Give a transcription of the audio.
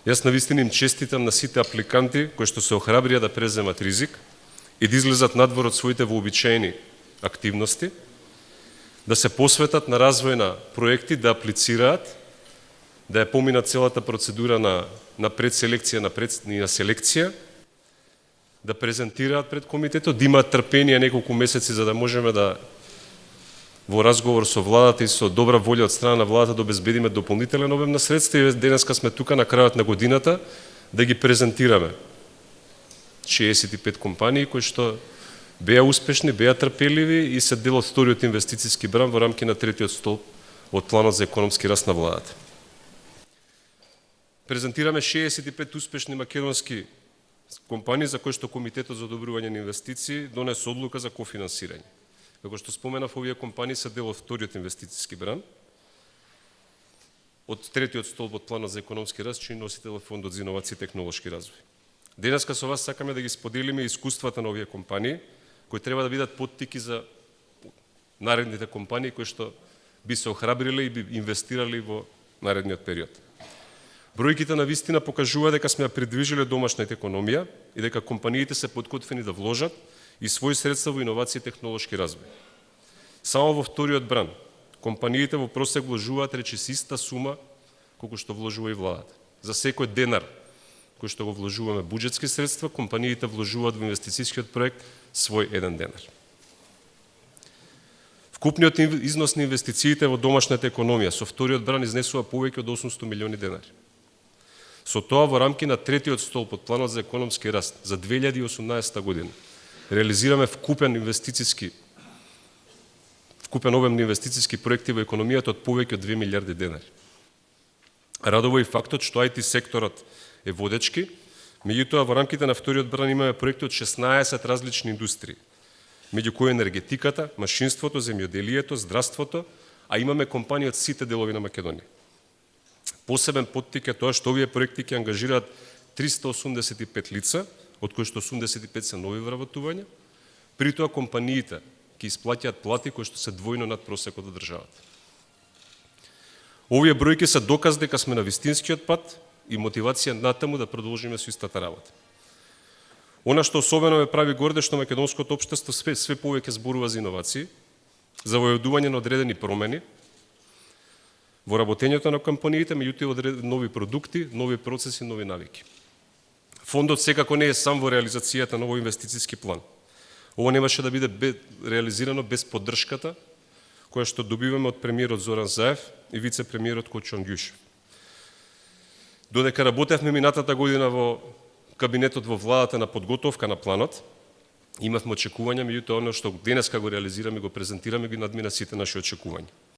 Јас навистина им честитам на сите апликанти кои што се охрабрија да преземат ризик и да излезат надвор од своите вообичаени активности, да се посветат на развој на проекти, да аплицираат, да ја поминат целата процедура на предселекција и на селекција, да презентираат пред комитетот, да имаат трпение неколку месеци за да можеме да во разговор со владата и со добра волја од страна на владата да обезбедиме дополнителен обем на средства и денеска сме тука на крајот на годината да ги презентираме 65 компании кои што беа успешни, беа трпеливи и се дел од вториот инвестициски бран во рамки на третиот столб од планот за економски раст на владата. Презентираме 65 успешни македонски компании за кои што Комитетот за одобрување на инвестиции донесе одлука за кофинансирање. Како што споменав, овие компании се дел од вториот инвестициски бран, од третиот столб од планот за економски раст, чиј носител е Фондот за иновации и технолошки развој. Денеска со вас сакаме да ги споделиме искуствата на овие компании, кои треба да бидат поттики за наредните компании кои што би се охрабриле и би инвестирали во наредниот период. Бројките на вистина покажува дека сме ја придвижиле домашната економија и дека компаниите се подготвени да вложат и своји средства во иновации и технолошки развој. Само во вториот бран, компаниите во просек вложуваат речиси иста сума колку што вложува и владата. За секој денар кој што го вложуваме буџетски средства, компаниите вложуваат во инвестицијскиот проект свој еден денар. Вкупниот износ на инвестициите во домашната економија со вториот бран изнесува повеќе од 800 милиони денари. Со тоа во рамки на третиот столб од планот за економски раст за 2018 година реализираме вкупен обем на инвестициски проекти во економијата од повеќе од 2 милиарди денари. Радува и фактот што IT секторот е водечки, меѓутоа во рамките на вториот бран имаме проекти од 16 различни индустрии, меѓу кои енергетиката, машинството, земјоделието, здравството, а имаме компании од сите делови на Македонија. Посебен поттик е тоа што овие проекти ќе ангажираат 385 лица, од кои што 85 се нови вработувања, при тоа компаниите ќе исплаќаат плати кои што се двојно над просекот од државата. Овие бројки се доказ дека сме на вистинскиот пат и мотивација натаму да продолжиме со истата работа. Она што особено ме прави горде што македонското општество све повеќе зборува за иновации, за војудување на одредени промени во работењето на компаниите, меѓутоа нови продукти, нови процеси, нови навики. Фондот секако не е сам во реализацијата на овој инвестициски план. Ово немаше да биде реализирано без поддршката која што добиваме од премиерот Зоран Заев и вице-премиерот Кочон Ѓушев. Додека работевме минатата година во кабинетот во владата на подготовка на планот, имавме очекувања, меѓутоа ono што денеска го реализираме и го презентираме ги надмина сите наши очекувања.